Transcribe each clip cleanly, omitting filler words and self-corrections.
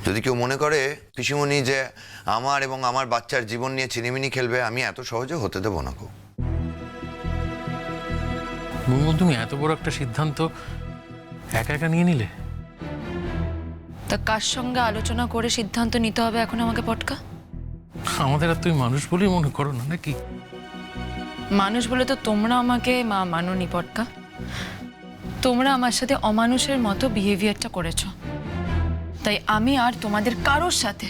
যদি কেউ মনে করে পিসিমণি যে আমার এবং আমার বাচ্চার জীবন নিয়ে ছিনিমিনি খেলবে, আমি এত সহজে হতে দেবো না গো। মঙ্গল, তুমি এত বড় একটা সিদ্ধান্ত একা একা নিয়ে নিলে? তা কার সঙ্গে আলোচনা করে সিদ্ধান্ত নিতে হবে এখন আমাকে পটকা? আমাদের আর তুমি মানুষ বলেই মনে করো না নাকি? মানুষ বলে তো তোমরা আমাকে মা মানোনি পটকা। তোমরা আমার সাথে অমানুষের মতো বিহেভিয়ারটা করেছো, তাই আমি আর তোমাদের কারোর সাথে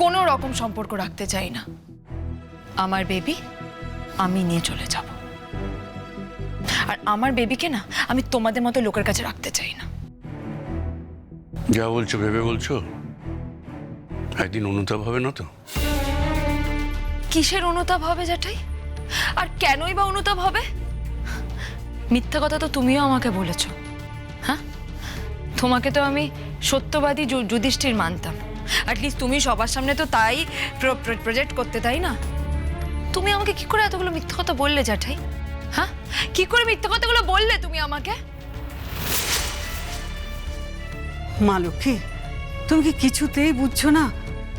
কোনো রকম সম্পর্ক রাখতে চাই না। আমার বেবি আমি নিয়ে চলে যাব, আর আমার বেবিকে না আমি তোমাদের মতো লোকের কাছে রাখতে চাই না। যা বলছো ভেবে বলছো? একদিন অনুতাপ হবে না তো? কিসের অনুতাপ হবে জ্যাঠাই? আর কেনই বা অনুতাপ হবে? মিথ্যা কথা তো তুমিও আমাকে বলেছো। হ্যাঁ, তোমাকে তো আমি সত্যবাদী যুধিষ্ঠির মানতাম। অ্যাটলিস্ট তুমি সবার সামনে তো তাই প্রজেক্ট করতে, তাই না? তুমি আমাকে কি করে এতগুলো মিথ্যা কথা বললে জ্যাঠাই? হ্যাঁ, কি করে মিথ্যা কথাগুলো বললে তুমি আমাকে? মা লক্ষ্মী, তুমি কি কিছুতেই বুঝছো না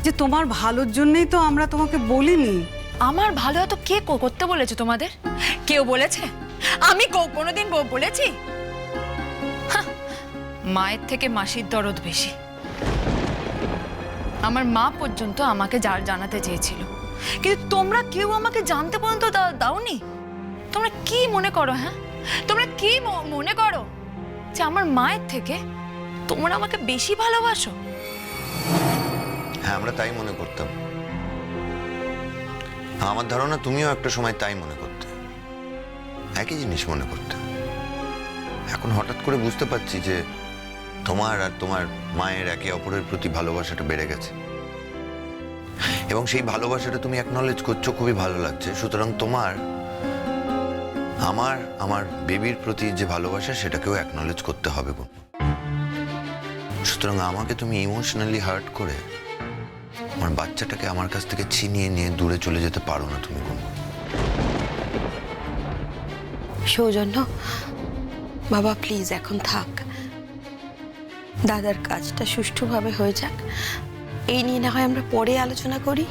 যে তোমার ভালোর জন্যই তো আমরা তোমাকে বলিনি? আমার ভালো এত কে করতে বলেছে তোমাদের? কেউ বলেছে? আমি কোনোদিন বলেছি? হাহ, মায়ের থেকে মাসির দরদ বেশি। আমার মা পর্যন্ত আমাকে জানাতে চেয়েছিল, কিন্তু তোমরা কেউ আমাকে জানতে পর্যন্ত দাওনি। তোমরা কি মনে করো? হ্যাঁ, তোমরা কি মনে করো যে আমার মায়ের থেকে তোমরা আমাকে বেশি ভালোবাসো? হ্যাঁ, আমরা তাই মনে করতাম। আমার ধারণা তুমিও একটা সময় তাই মনে করতে, একই জিনিস মনে করতে। এখন হঠাৎ করে বুঝতে পারছি যে তোমার আর তোমার মায়ের একে অপরের প্রতি ভালোবাসাটা বেড়ে গেছে, এবং সেই ভালোবাসাটা তুমি অ্যাকনলেজ করছো, খুবই ভালো লাগছে। সুতরাং তোমার আমার বেবির প্রতি যে ভালোবাসা সেটাকেও অ্যাকনলেজ করতে হবে গো। সুতরাং আমাকে তুমি ইমোশনালি হার্ট করে আমার বাচ্চাটাকে আমার কাছ থেকে ছিনিয়ে নিয়ে দূরে চলে যেতে পারো না তুমি গুনগুন। সৌজন্য বাবা, প্লিজ এখন থাক, দাদার কাজটা সুষ্ঠুভাবে হয়ে যাক। এই নিয়ে না হয় আমরা পরে আলোচনা করি।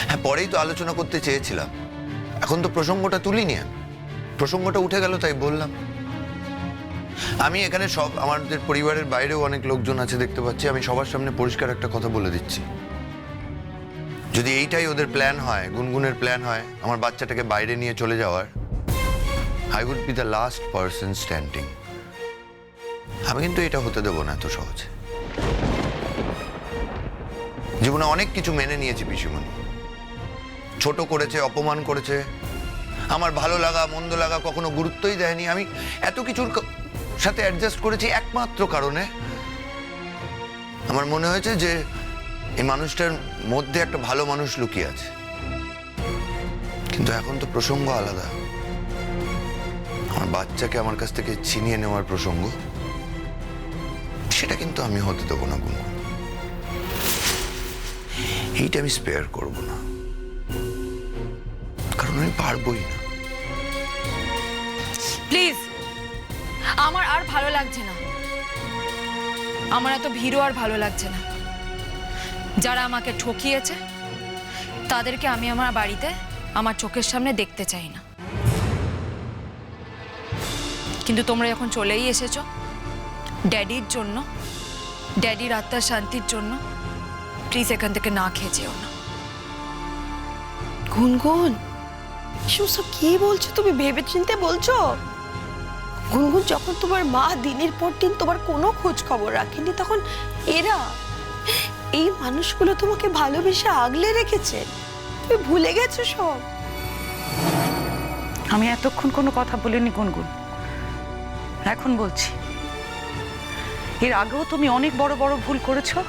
হ্যাঁ, পরেই তো আলোচনা করতে চেয়েছিলাম, এখন তো প্রসঙ্গটা তুলিনি। প্রসঙ্গটা উঠে গেল তাই বললাম। আমি এখানে সব আমাদের পরিবারের বাইরেও অনেক লোকজন আছে দেখতে পাচ্ছি। আমি সবার সামনে পরিষ্কার একটা কথা বলে দিচ্ছি, যদি এইটাই ওদের প্ল্যান হয়, গুনগুনের প্ল্যান হয় আমার বাচ্চাটাকে বাইরে নিয়ে চলে যাওয়ার, I would be the last person standing. আমি কিন্তু এটা হতে দেবো না এত সহজে। জীবনে অনেক কিছু মেনে নিয়েছি পিসিমণি, ছোট করেছে, অপমান করেছে, আমার ভালো লাগা মন্দ লাগা কখনো গুরুত্বই দেয়নি। আমি এত কিছুর সাথে অ্যাডজাস্ট করেছি একমাত্র কারণে আমার মনে হয়েছে যে এই মানুষটার মধ্যে একটা ভালো মানুষ লুকিয়ে আছে। কিন্তু এখন তো প্রসঙ্গ আলাদা। আমার বাচ্চাকে আমার কাছ থেকে ছিনিয়ে নেওয়ার প্রসঙ্গ, সেটা কিন্তু আমি হতে দেবো না গুনগুন। এইটা আমি স্পেয়ার করব না, কারণ আমি পারবই না। প্লিজ, আমার আর ভালো লাগছে না। আমার এত ভিড়ও আর ভালো লাগছে না। যারা আমাকে ঠকিয়েছে তাদেরকে আমি আমার বাড়িতে আমার চোখের সামনে দেখতে চাই না। কিন্তু তোমরা যখন চলেই এসেছো ড্যাডির জন্য, ড্যাডির আত্মার শান্তির জন্য, প্লিজ এখান থেকে না খেয়ে যেও না। গুনগুন, এসব কি বলছো তুমি? ভেবে চিন্তে বলছো? গুনগুন, যখন তোমার মা দিনের পর দিন তোমার কোনো খোঁজ খবর রাখেনি, তখন এরা, এই মানুষগুলো তোমাকে ভালোবেসে আগলে রেখেছে। তুমি ভুলে গেছো সব। আমি এতক্ষণ কোনো কথা বলিনি গুনগুন, এখন বলছি। এর আগেও তুমি অনেক বড় বড় ভুল করেছো,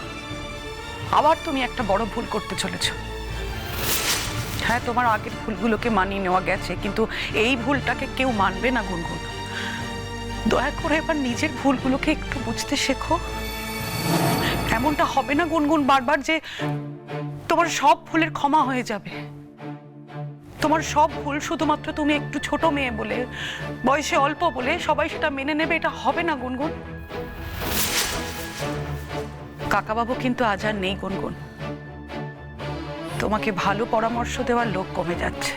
আবার তুমি একটা বড় ভুল করতে চলেছো। হ্যাঁ, তোমার আগের ভুলগুলোকে মানিয়ে নেওয়া গেছে, কিন্তু এই ভুলটাকে কেউ মানবে না গুনগুন। দয়া করে এবার নিজের ভুলগুলোকে একটু বুঝতে শেখো। এমনটা হবে না গুনগুন বারবার যে তোমার সব ভুলের ক্ষমা হয়ে যাবে। তোমার সব ভুল শুধুমাত্র তুমি একটু ছোট মেয়ে বলে, বয়সে অল্প বলে সবাই সেটা মেনে নেবে, এটা হবে না গুনগুন। কাকাবাবু কিন্তু আজ আর নেই গুনগুন। তোমাকে ভালো পরামর্শ দেওয়ার লোক কমে যাচ্ছে।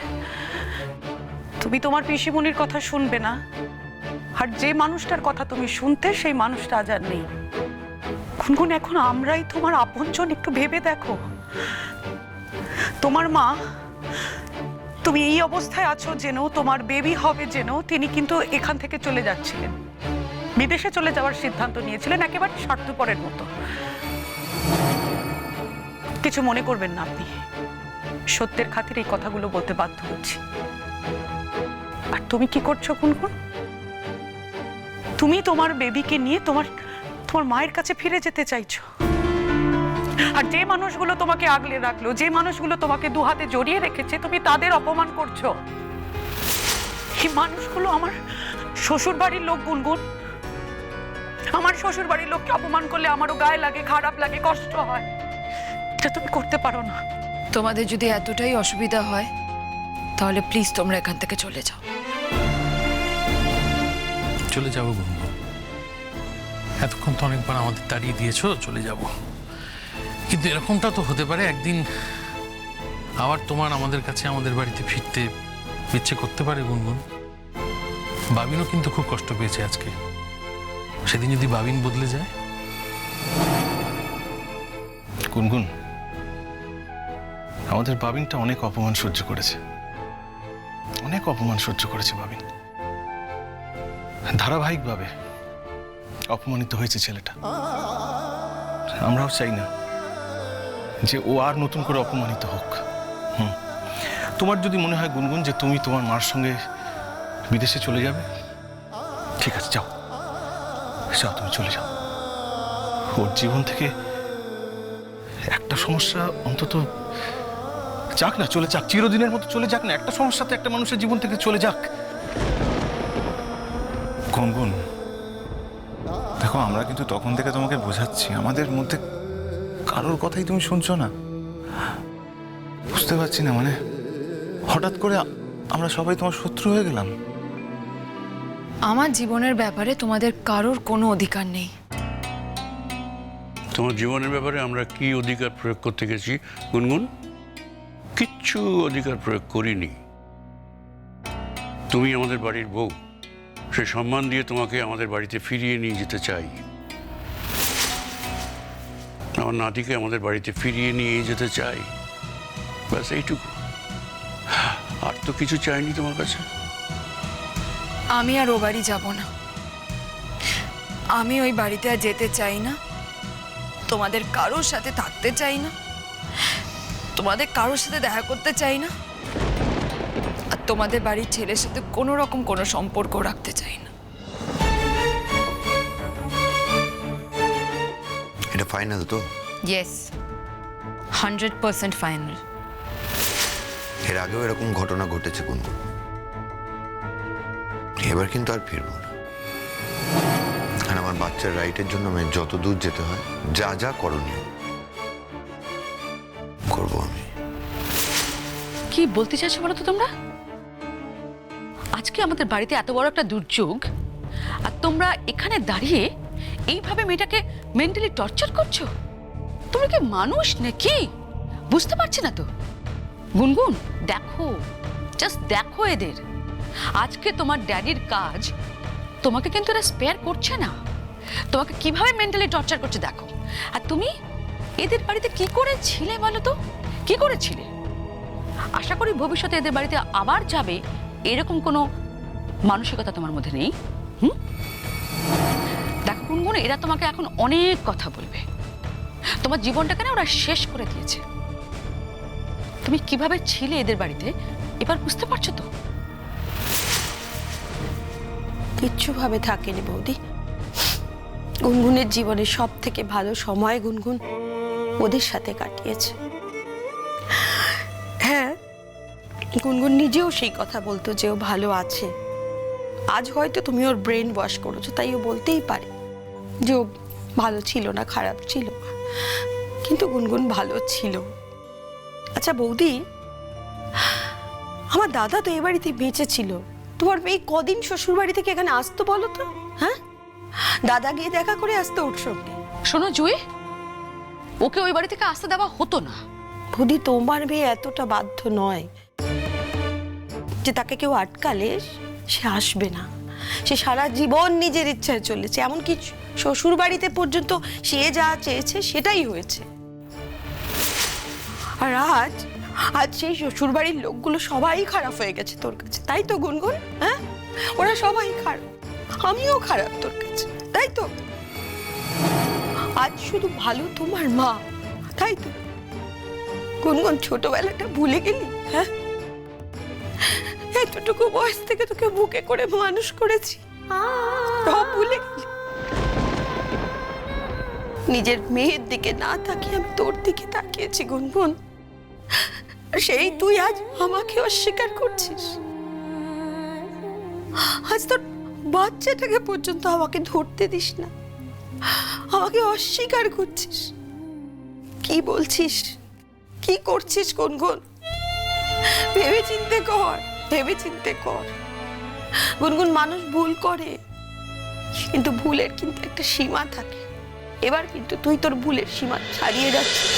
তুমি তোমার পিসিমণির কথা শুনবে না, আর যে মানুষটার কথা তুমি শুনতে সেই মানুষটা আজ আর নেই। গুনগুন, এখন আমরাই তোমার আপনজন, একটু ভেবে দেখো। তোমার মা, তুমি এই অবস্থায় আছো জেনেও, তোমার বেবি হবে জেনেও তিনি কিন্তু এখান থেকে চলে যাচ্ছিলেন, বিদেশে চলে যাওয়ার সিদ্ধান্ত নিয়েছিলেন একেবারে স্বার্থপরের মতো। কিছু মনে করবেন না আপনি, সত্যের খাতিরে এই কথাগুলো বলতে বাধ্য হচ্ছি। আর তুমি কি করছো গুনগুন? তুমি তোমার বেবিকে নিয়ে তোমার মায়ের কাছে ফিরে যেতে চাইছো। আর যে মানুষগুলো তোমাকে আগলে রাখলো, যে মানুষগুলো তোমাকে দু হাতে জড়িয়ে রেখেছে, তুমি তাদের অপমান করছো। এই মানুষগুলো আমার শ্বশুর বাড়ির লোক গুনগুন। আমার শ্বশুর বাড়ির লোককে অপমান করলে আমারও গায়ে লাগে, খারাপ লাগে, কষ্ট হয়। এটা তুমি করতে পারো না। তোমাদের যদি এতটাই অসুবিধা হয় তাহলে প্লিজ তোমরা এখান থেকে চলে যাও। চলে যাবো গুনগুন, এতক্ষণ তো অনেকবার আমাদের তাড়িয়ে দিয়েছো, চলে যাব। কিন্তু এরকমটা তো হতে পারে একদিন আবার তোমার আমাদের কাছে, আমাদের বাড়িতে ফিরতে ইচ্ছে করতে পারে গুনগুন। বাবিনও কিন্তু খুব কষ্ট পেয়েছে আজকে। সেদিন যদি বাবিন বদলে যায়। গুনগুন, আমাদের বাবিনটা অনেক অপমান সহ্য করেছে, অনেক অপমান সহ্য করেছে বাবিন। ধারাবাহিকভাবে অপমানিত হয়েছে ছেলেটা। আমরাও চাই না যে ও আর নতুন করে অপমানিত হোক। তোমার যদি মনে হয় গুনগুন যে তুমি তোমার মার সঙ্গে বিদেশে চলে যাবে, ঠিক আছে, যাও যাও, তুমি চলে যাও। ওর জীবন থেকে একটা সমস্যা অন্তত যাক না, চলে যাক, চিরদিনের মতো চলে যাক না। একটা সমস্যা তো একটা মানুষের জীবন থেকে চলে যাক। গুনগুন, দেখো আমরা কিন্তু তখন থেকে তোমাকে বোঝাচ্ছি, আমাদের মধ্যে কারোর কথাই তুমি শুনছো না। বুঝতে পারছি না, মানে হঠাৎ করে আমরা সবাই তোমার শত্রু হয়ে গেলাম। আমার জীবনের ব্যাপারে তোমাদের কারোর কোনো অধিকার নেই। তোমার জীবনের ব্যাপারে আমরা কি অধিকার প্রয়োগ করতে গেছি গুনগুন? কিচ্ছু অধিকার প্রয়োগ করিনি। তুমি আমাদের বাড়ির বউ, সে সম্মান দিয়ে তোমাকে আমাদের বাড়িতে ফিরিয়ে নিয়ে যেতে চাই। আমার নাতিকে আমাদের বাড়িতে ফিরিয়ে নিয়ে যেতে চাই, ব্যাস এইটুকু। আর তো কিছু চাইনি তোমার কাছে। আমি আর ও বাড়ি যাব না, আমি ওই বাড়িতে আর যেতে চাই না, তোমাদের কারোর সাথে থাকতে চাই না, তোমাদের কারোর সাথে দেখা করতে চাই না, আর তোমাদের বাড়ির ছেলের সাথে কোনো রকম কোনো সম্পর্ক রাখতে চাই না। এটা ফাইনাল তো? Yes, 100% final. এর আগেও এরকম ঘটনা ঘটেছে গুনগুন, এবার কিন্তু আর ফিরবো না। আর আমার বাচ্চার রাইটের জন্য আমি যত দূর যেতে হয়, যা যা করণীয় করবো আমি। কি বলতে চাইছো বলো তো তোমরা? আজকে আমাদের বাড়িতে এত বড় একটা দুর্যোগ, আর তোমরা এখানে দাঁড়িয়ে এইভাবে মেয়েটাকে মেন্টালি টর্চার করছো? তোমরা কি মানুষ নাকি? বুঝতে পারছি না তো। গুনগুন, দেখো, জাস্ট দেখো এদের। আজকে তোমার ড্যাডির কাজ তোমাকে কিন্তু এরা স্পেয়ার করছে না। তোমাকে কিভাবে মেন্টালি টর্চার করছে দেখো। আর তুমি এদের বাড়িতে কি করেছিলে বলো তো? কি করেছিলে? আশা করি ভবিষ্যতে এদের বাড়িতে আবার যাবে এরকম কোনো মানসিকতা তোমার মধ্যে নেই। দেখো গুনগুন, এরা তোমাকে এখন অনেক কথা বলবে। তোমার জীবনটাকে না ওরা শেষ করে দিয়েছে। তুমি কিভাবে ছিলে এদের বাড়িতে এবার বুঝতে পারছো তো? কিচ্ছু ভাবে থাকেনি বৌদি। গুনগুনের জীবনের সব থেকে ভালো সময় গুনগুন ওদের সাথে কাটিয়েছে। হ্যাঁ, গুনগুন নিজেও সেই কথা বলতো যে ও ভালো আছে। আজ হয়তো তুমি ওর ব্রেন ওয়াশ করেছো, তাই ও বলতেই পারে যে ও ভালো ছিল না, খারাপ ছিল, কিন্তু গুনগুন ভালো ছিল। আচ্ছা বৌদি, আমার দাদা তো এ বাড়িতে বেঁচে ছিল, তোমার এই কদিন শ্বশুর বাড়ি থেকে এখানে আসতো বলো তো? হ্যাঁ, দাদা গিয়ে দেখা করে আসতো ওর সঙ্গে। শোনো জুই, ওকে ওই বাড়ি থেকে আসতে দেওয়া হতো না। বৌদি তোমার মেয়ে এতটা বাধ্য নয় যে তাকে কেউ আটকালে সে আসবে না। সে সারা জীবন নিজের ইচ্ছায় চলেছে, এমনকি শ্বশুর বাড়িতে পর্যন্ত সে যা চেয়েছে সেটাই হয়েছে। আর আজ সেই শ্বশুর বাড়ির লোকগুলো সবাই খারাপ হয়ে গেছে তোর কাছে, তাই তো গুনগুন? হ্যাঁ, ওরা সবাই খারাপ, আমিও খারাপ তোর কাছে, তাই তো? আজ শুধু ভালো তোমার মা, তাই তো? গুনগুন ছোটবেলাটা ভুলে গেলি? হ্যাঁ, এতটুকু বয়স থেকে তোকে বুকে করে মানুষ করেছি, সব ভুলে গেলি? নিজের মেয়ের দিকে না তাকিয়ে আমি তোর দিকে তাকিয়েছি গুনগুন, সেই তুই আজ আমাকে অস্বীকার করছিস। আজ তোর বাচ্চাটাকে পর্যন্ত আমাকে ধরতে দিস না, আমাকে অস্বীকার করছিস। কি বলছিস, কি করছিস গুনগুন? ভেবে চিন্তে কর, ভেবে চিন্তে কর। গুনগুন, মানুষ ভুল করে, কিন্তু ভুলের কিন্তু একটা সীমা থাকে। এবার কিন্তু তুই তোর ভুলের সীমা ছাড়িয়ে যাচ্ছিস।